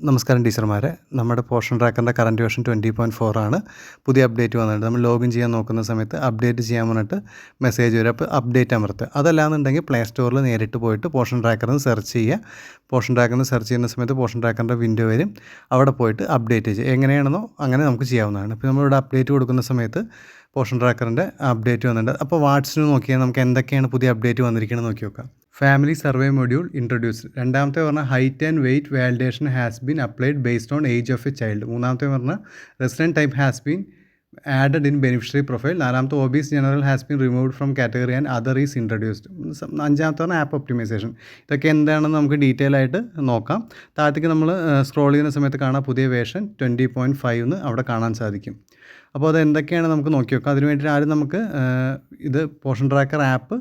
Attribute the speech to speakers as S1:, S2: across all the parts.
S1: നമസ്കാരം ടീച്ചർമാരെ. നമ്മുടെ പോർഷൻ ട്രാക്കറിൻ്റെ കറൻറ്റ് വേർഷൻ 20.4 ആണ്. പുതിയ അപ്ഡേറ്റ് വന്നിട്ടുണ്ട്. നമ്മൾ ലോഗിൻ ചെയ്യാൻ നോക്കുന്ന സമയത്ത് അപ്ഡേറ്റ് ചെയ്യാൻ പറഞ്ഞിട്ട് മെസ്സേജ് വരും. അപ്പോൾ അപ്ഡേറ്റ് അമർത്തുക. അതല്ലാന്നുണ്ടെങ്കിൽ പ്ലേ സ്റ്റോറിൽ നേരിട്ട് പോയിട്ട് പോർഷൻ ട്രാക്കറിന് സെർച്ച് ചെയ്യുക. പോർഷൻ ട്രാക്കറിന് സെർച്ച് ചെയ്യുന്ന സമയത്ത് പോർഷൻ ട്രാക്കറിൻ്റെ വിൻഡോ വരും. അവിടെ പോയിട്ട് അപ്ഡേറ്റ് ചെയ്യുക. എങ്ങനെയാണെന്നോ അങ്ങനെ നമുക്ക് ചെയ്യാവുന്നതാണ്. ഇപ്പോൾ നമ്മളിവിടെ അപ്ഡേറ്റ് കൊടുക്കുന്ന സമയത്ത് പോർഷൻ ട്രാക്കറിൻ്റെ അപ്ഡേറ്റ് വന്നിട്ടുണ്ട്. അപ്പോൾ വാട്സിന് നോക്കിയാൽ നമുക്ക് എന്തൊക്കെയാണ് പുതിയ അപ്ഡേറ്റ് വന്നിരിക്കുന്നത് നോക്കി നോക്കാം. Family survey module introduced. രണ്ടാമത്തെ പറഞ്ഞാൽ height and weight validation has been applied based on age of a child. മൂന്നാമത്തെ പറഞ്ഞാൽ resident type has been added in beneficiary profile. നാലാമത്തെ OBC general has been removed from category and other is introduced. അഞ്ചാമത്തെ പറഞ്ഞാൽ app optimisation. ഇതൊക്കെ എന്താണെന്ന് നമുക്ക് detail ആയിട്ട് നോക്കാം. താഴത്തേക്ക് നമ്മൾ സ്ക്രോൾ ചെയ്യുന്ന സമയത്ത് കാണാം പുതിയ വേർഷൻ 20.5 എന്ന് അവിടെ കാണാൻ സാധിക്കും. അപ്പോൾ അത് എന്തൊക്കെയാണ് നമുക്ക് നോക്കി നോക്കാം. അതിന് വേണ്ടിയിട്ട് ആദ്യം നമുക്ക് ഇത് പോർഷൻ ട്രാക്കർ ആപ്പ്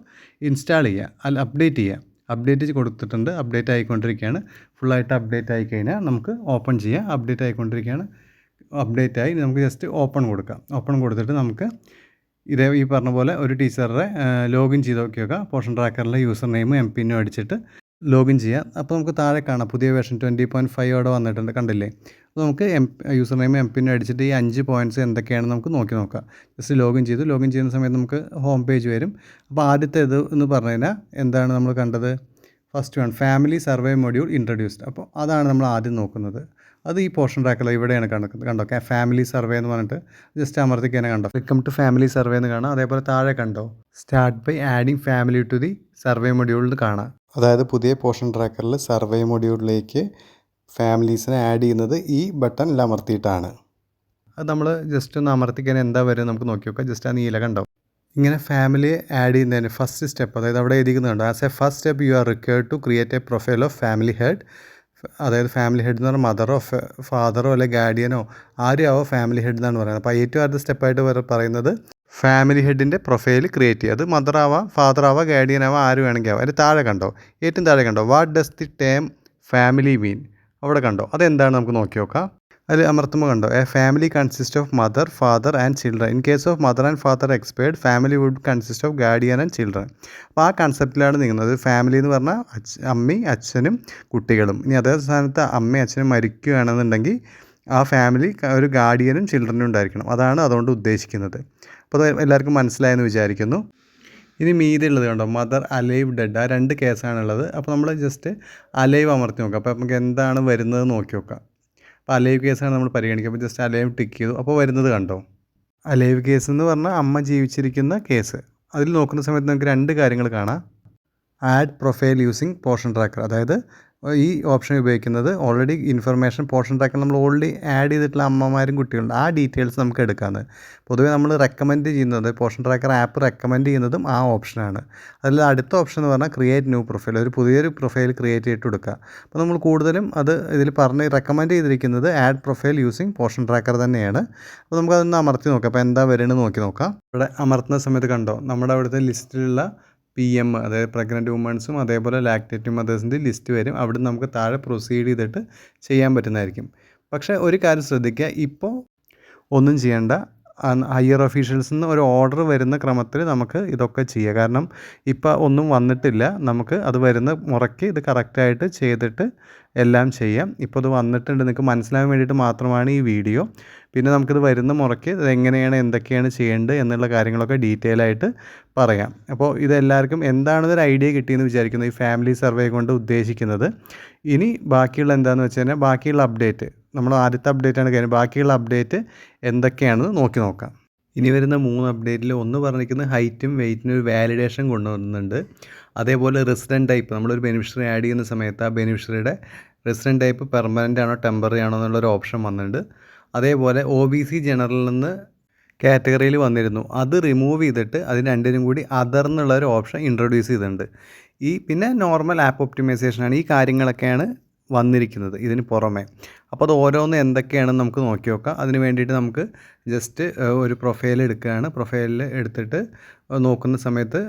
S1: ഇൻസ്റ്റാൾ ചെയ്യുക, അപ്ഡേറ്റ് ചെയ്യുക. അപ്ഡേറ്റ് കൊടുത്തിട്ടുണ്ട്, അപ്ഡേറ്റ് ആയിക്കൊണ്ടിരിക്കുകയാണ്. ഫുള്ളായിട്ട് അപ്ഡേറ്റ് ആയിക്കഴിഞ്ഞാൽ നമുക്ക് ഓപ്പൺ ചെയ്യാം. അപ്ഡേറ്റ് ആയിക്കൊണ്ടിരിക്കുകയാണ്. അപ്ഡേറ്റ് ആയി നമുക്ക് ജസ്റ്റ് ഓപ്പൺ കൊടുക്കാം. ഓപ്പൺ കൊടുത്തിട്ട് നമുക്ക് ഇതേ ഈ പറഞ്ഞ പോലെ ഒരു ടീച്ചറുടെ ലോഗിൻ ചെയ്ത് നോക്കി നോക്കാം. പോർഷൻ ട്രാക്കറിലെ യൂസർ നെയിമും എം പിന്നും അടിച്ചിട്ട് ലോഗിൻ ചെയ്യാം. അപ്പോൾ നമുക്ക് താഴെ കാണാം പുതിയ വേർഷൻ 20.5 അവിടെ വന്നിട്ടുണ്ട്, കണ്ടില്ലേ? അപ്പോൾ നമുക്ക് യൂസർ നെയിം എം പിന്നും അടിച്ചിട്ട് ഈ 5 പോയിൻറ്റ്സ് എന്തൊക്കെയാണെന്ന് നമുക്ക് നോക്കാം. ജസ്റ്റ് ലോഗിൻ ചെയ്യുന്ന സമയത്ത് നമുക്ക് ഹോം പേജ് വരും. അപ്പോൾ ആദ്യത്തെ ഇത് എന്ന് പറഞ്ഞു കഴിഞ്ഞാൽ എന്താണ് നമ്മൾ കണ്ടത്? First one family survey module introduced. അപ്പോൾ അതാണ് നമ്മൾ ആദ്യം നോക്കുന്നത്. അത് ഈ പോർഷൻ ട്രാക്കറിൽ ഇവിടെയാണ് കണ്ടോ ഫാമിലി സർവേ എന്ന് പറഞ്ഞിട്ട് ജസ്റ്റ് അമർത്തിക്കാനെ കണ്ടോ. വെൽക്കം ടു ഫാമിലി സർവേ എന്ന് കാണാം. അതേപോലെ താഴെ കണ്ടോ start by adding family to the survey മൊഡ്യൂളിൽ കാണാം. അതായത് പുതിയ പോർഷൻ ട്രാക്കറിൽ സർവേ മൊഡ്യൂളിലേക്ക് ഫാമിലീസിനെ ആഡ് ചെയ്യുന്നത് ഈ ബട്ടണിൽ അമർത്തിയിട്ടാണ്. അത് നമ്മൾ ജസ്റ്റ് ഒന്ന് അമർത്തിക്കാൻ എന്താ വരും നമുക്ക് നോക്കി നോക്കാം. ജസ്റ്റ് ആ നീല കണ്ടോ. ഇങ്ങനെ ഫാമിലിയെ ആഡ് ചെയ്യുന്നതിന് ഫസ്റ്റ് സ്റ്റെപ്പ്, അതായത് അവിടെ എഴുതിക്കുന്നുണ്ട് as a first step you are required to create a profile of family head. അതായത് ഫാമിലി ഹെഡ് എന്ന് പറഞ്ഞാൽ മദറോ ഫാദറോ അല്ലെങ്കിൽ ഗാർഡിയനോ ആരും ആവോ ഫാമിലി ഹെഡ് എന്നാണ് പറയുന്നത്. അപ്പോൾ ഏറ്റവും ആദ്യത്തെ സ്റ്റെപ്പായിട്ട് പറയുന്നത് ഫാമിലി ഹെഡിൻ്റെ പ്രൊഫൈൽ ക്രിയേറ്റ് ചെയ്യുക. അത് മദർ ആവാം, ഫാദർ ആവാം, ഗാർഡിയൻ ആവാം, ആര് വേണമെങ്കിൽ ആവാം. അതിന് താഴെ കണ്ടോ, ഏറ്റവും താഴെ കണ്ടോ what does the term family mean. അവിടെ കണ്ടോ അതെന്താണ് നമുക്ക് നോക്കി നോക്കാം. അതിൽ അമർത്തുമ്പോൾ കണ്ടോ a family consist of mother, father and children. In case of mother and father expired family would consist of guardian and children. അപ്പോൾ ആ കൺസെപ്റ്റിലാണ് നീങ്ങുന്നത്. ഫാമിലി എന്ന് പറഞ്ഞാൽ അമ്മയും അച്ഛനും കുട്ടികളും. ഇനി അതേ സ്ഥാനത്ത് അമ്മയും അച്ഛനും മരിക്കുകയാണെന്നുണ്ടെങ്കിൽ ആ ഫാമിലി ഒരു ഗാർഡിയനും ചിൽഡ്രനും ഉണ്ടായിരിക്കണം. അതാണ് അതുകൊണ്ട് ഉദ്ദേശിക്കുന്നത്. അപ്പോൾ അത് എല്ലാവർക്കും മനസ്സിലായെന്ന് വിചാരിക്കുന്നു. ഇനി മീതിയുള്ളത് കണ്ടോ മദർ അലൈവ് ഡെഡ്. ആ 2 കേസാണുള്ളത്. അപ്പോൾ നമ്മൾ ജസ്റ്റ് അലൈവ് അമർത്തി നോക്കാം. അപ്പോൾ നമുക്ക് എന്താണ് വരുന്നത് നോക്കി നോക്കാം. അപ്പോൾ അലൈവ് കേസാണ് നമ്മൾ പരിഗണിക്കുക. അപ്പോൾ ജസ്റ്റ് അലൈവ് ടിക്ക് ചെയ്തു. അപ്പോൾ വരുന്നത് കണ്ടോ അലൈവ് കേസ് എന്ന് പറഞ്ഞാൽ അമ്മ ജീവിച്ചിരിക്കുന്ന കേസ്. അതിൽ നോക്കുന്ന സമയത്ത് നമുക്ക് 2 കാര്യങ്ങൾ കാണാം. Add profile using portion tracker, അതായത് ഈ ഓപ്ഷൻ ഉപയോഗിക്കുന്നത് ഓൾറെഡി ഇൻഫർമേഷൻ പോർഷൻ ട്രാക്കർ നമ്മൾ ഓൾറെഡി ആഡ് ചെയ്തിട്ടുള്ള അമ്മമാരും കുട്ടികളുണ്ട്, ആ ഡീറ്റെയിൽസ് നമുക്ക് എടുക്കാമെന്ന്. പൊതുവേ നമ്മൾ റെക്കമെൻഡ് ചെയ്യുന്നത് പോർഷൻ ട്രാക്കർ ആപ്പ് റെക്കമെൻഡ് ചെയ്യുന്നതും ആ ഓപ്ഷനാണ്. അതിൽ അടുത്ത ഓപ്ഷൻ എന്ന് പറഞ്ഞാൽ ക്രിയേറ്റ് ന്യൂ പ്രൊഫൈൽ, ഒരു പുതിയൊരു പ്രൊഫൈൽ ക്രിയേറ്റ് ചെയ്തിട്ട് കൊടുക്കുക. അപ്പോൾ നമ്മൾ കൂടുതലും അത് ഇതിൽ റെക്കമെൻഡ് ചെയ്തിരിക്കുന്നത് add profile using portion tracker തന്നെയാണ്. അപ്പോൾ നമുക്കതൊന്ന് അമർത്തി നോക്കാം. അപ്പോൾ എന്താ വരുന്നത് നോക്കി നോക്കാം. ഇവിടെ അമർത്തുന്ന സമയത്ത് കണ്ടോ നമ്മുടെ അവിടുത്തെ ലിസ്റ്റിലുള്ള PM, അതായത് പ്രഗ്നൻറ്റ് വുമൺസും അതേപോലെ ലാക്ടേറ്റിംഗ് മദേഴ്സിൻ്റെ ലിസ്റ്റ് വരും. അവിടെ നമുക്ക് താഴെ പ്രൊസീഡ് ചെയ്തിട്ട് ചെയ്യാൻ പറ്റുന്നതായിരിക്കും. പക്ഷേ ഒരു കാര്യം ശ്രദ്ധിക്കുക, ഇപ്പോൾ ഒന്നും ചെയ്യേണ്ട. ഹയർ ഒഫീഷ്യൽസിൽ നിന്ന് ഒരു ഓർഡർ വരുന്ന ക്രമത്തിൽ നമുക്ക് ഇതൊക്കെ ചെയ്യുക. കാരണം ഇപ്പോൾ ഒന്നും വന്നിട്ടില്ല. നമുക്ക് അത് വരുന്ന മുറയ്ക്ക് ഇത് കറക്റ്റായിട്ട് ചെയ്തിട്ട് എല്ലാം ചെയ്യാം. ഇപ്പോൾ ഇത് വന്നിട്ടുണ്ട്, നിങ്ങൾക്ക് മനസ്സിലാകാൻ വേണ്ടിയിട്ട് മാത്രമാണ് ഈ വീഡിയോ. പിന്നെ നമുക്കിത് വരുന്ന മുറയ്ക്ക് ഇതെങ്ങനെയാണ് എന്തൊക്കെയാണ് ചെയ്യേണ്ടത് എന്നുള്ള കാര്യങ്ങളൊക്കെ ഡീറ്റെയിൽ ആയിട്ട് പറയാം. അപ്പോൾ ഇതെല്ലാവർക്കും എന്താണെന്നൊരു ഐഡിയ കിട്ടിയെന്ന് വിചാരിക്കുന്നു ഈ ഫാമിലി സർവേ കൊണ്ട് ഉദ്ദേശിക്കുന്നത്. ഇനി ബാക്കിയുള്ള എന്താണെന്ന് വെച്ച് കഴിഞ്ഞാൽ ബാക്കിയുള്ള അപ്ഡേറ്റ്, നമ്മൾ ആദ്യത്തെ അപ്ഡേറ്റാണ് കഴിഞ്ഞത്. ബാക്കിയുള്ള അപ്ഡേറ്റ് എന്തൊക്കെയാണെന്ന് നോക്കാം. ഇനി വരുന്ന 3 അപ്ഡേറ്റിൽ ഒന്ന് പറഞ്ഞിരിക്കുന്നത് ഹൈറ്റും വെയ്റ്റിനും ഒരു വാലിഡേഷൻ കൊണ്ടുവരുന്നുണ്ട്. അതേപോലെ റെസിഡൻറ്റ് ടൈപ്പ്, നമ്മളൊരു ബെനിഫിഷ്യറി ആഡ് ചെയ്യുന്ന സമയത്ത് ആ ബെനിഫിഷ്യറിയുടെ റെസിഡൻറ്റ് ടൈപ്പ് പെർമനൻ്റ് ആണോ ടെമ്പററി ആണോ എന്നുള്ളൊരു ഓപ്ഷൻ വന്നിട്ടുണ്ട്. അതേപോലെ OBC ജനറലിൽ നിന്ന് കാറ്റഗറിയിൽ വന്നിരുന്നു, അത് റിമൂവ് ചെയ്തിട്ട് അതിന് 2നും കൂടി അതർ എന്നുള്ളൊരു ഓപ്ഷൻ ഇൻട്രൊഡ്യൂസ് ചെയ്തിട്ടുണ്ട്. പിന്നെ നോർമൽ ആപ്പ് ഒപ്റ്റിമൈസേഷനാണ്. ഈ കാര്യങ്ങളൊക്കെയാണ് വന്നിരിക്കുന്നത് ഇതിന് പുറമെ. അപ്പോൾ അത് ഓരോന്ന് എന്തൊക്കെയാണെന്ന് നമുക്ക് നോക്കി നോക്കാം. അതിന് വേണ്ടിയിട്ട് നമുക്ക് ജസ്റ്റ് ഒരു പ്രൊഫൈൽ എടുക്കുകയാണ്. പ്രൊഫൈലിൽ എടുത്തിട്ട് നോക്കുന്ന സമയത്ത്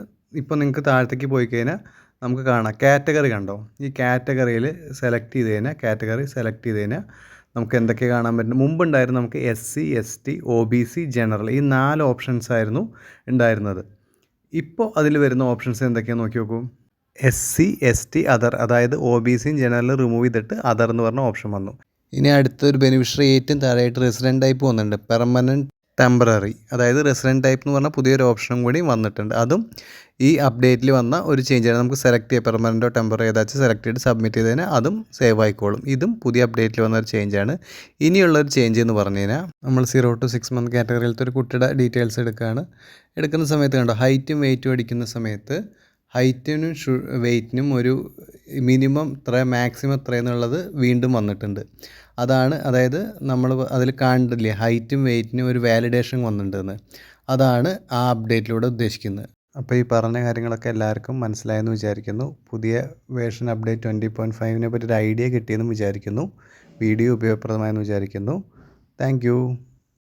S1: ഇപ്പോൾ നിങ്ങൾക്ക് താഴത്തേക്ക് പോയി കഴിഞ്ഞാൽ നമുക്ക് കാണാം കാറ്റഗറി കണ്ടോ. ഈ കാറ്റഗറിയിൽ സെലക്ട് ചെയ്ത് കഴിഞ്ഞാൽ നമുക്ക് എന്തൊക്കെ കാണാൻ പറ്റും. മുമ്പുണ്ടായിരുന്നു നമുക്ക് SC ST OBC ജനറൽ, ഈ 4 ഓപ്ഷൻസ് ആയിരുന്നു ഉണ്ടായിരുന്നത്. ഇപ്പോൾ അതിൽ വരുന്ന ഓപ്ഷൻസ് എന്തൊക്കെയാണെന്ന് നോക്കി നോക്കൂ. SC ST അതർ, അതായത് OBC ജനറൽ റിമൂവ് ചെയ്തിട്ട് അതർ എന്ന് പറഞ്ഞ ഓപ്ഷൻ വന്നു. ഇനി അടുത്തൊരു ബെനിഫിഷ്യറി ഏറ്റവും താഴെയായിട്ട് റെസിഡൻറ്റ് ടൈപ്പ് വന്നിട്ടുണ്ട്, പെർമനൻറ്റ് ടെമ്പററി. അതായത് റെസിഡൻറ്റ് ടൈപ്പ് എന്ന് പറഞ്ഞാൽ പുതിയൊരു ഓപ്ഷനും കൂടി വന്നിട്ടുണ്ട്. അതും ഈ അപ്ഡേറ്റിൽ വന്ന ഒരു ചേഞ്ചാണ്. നമുക്ക് സെലക്ട് ചെയ്യാം, പെർമനൻറ്റോ ടെമ്പററി ഏതാச்சுം സെലക്ട് ചെയ്ത് സബ്മിറ്റ് ചെയ്തതിന് അതും സേവ് ആയിക്കോളും. ഇതും പുതിയ അപ്ഡേറ്റിൽ വന്ന ഒരു ചേഞ്ചാണ്. ഇനിയുള്ളൊരു ചേഞ്ച് എന്ന് പറഞ്ഞു കഴിഞ്ഞാൽ നമ്മൾ 0 to 6 month കാറ്റഗറിയിലത്തെ ഒരു കുട്ടിയുടെ ഡീറ്റെയിൽസ് എടുക്കുകയാണ്. എടുക്കുന്ന സമയത്ത് കണ്ടോ, ഹൈറ്റും വെയിറ്റും അടിക്കുന്ന സമയത്ത് ഹൈറ്റിനും വെയിറ്റിനും ഒരു മിനിമം ഇത്ര, മാക്സിമം ഇത്ര എന്നുള്ളത് വീണ്ടും വന്നിട്ടുണ്ട്. അതായത് നമ്മൾ അതിൽ കാണുന്നില്ലേ, ഹൈറ്റും വെയിറ്റിനും ഒരു വാലിഡേഷൻ വന്നിട്ടുണ്ടെന്ന്. അതാണ് ആ അപ്ഡേറ്റിലൂടെ ഉദ്ദേശിക്കുന്നത്. അപ്പോൾ ഈ പറഞ്ഞ കാര്യങ്ങളൊക്കെ എല്ലാവർക്കും മനസ്സിലായെന്ന് വിചാരിക്കുന്നു. പുതിയ വേർഷൻ അപ്ഡേറ്റ് 20.5നെ പറ്റി ഒരു ഐഡിയ കിട്ടിയെന്നും വിചാരിക്കുന്നു. വീഡിയോ ഉപയോഗപ്രദമായെന്ന് വിചാരിക്കുന്നു. താങ്ക്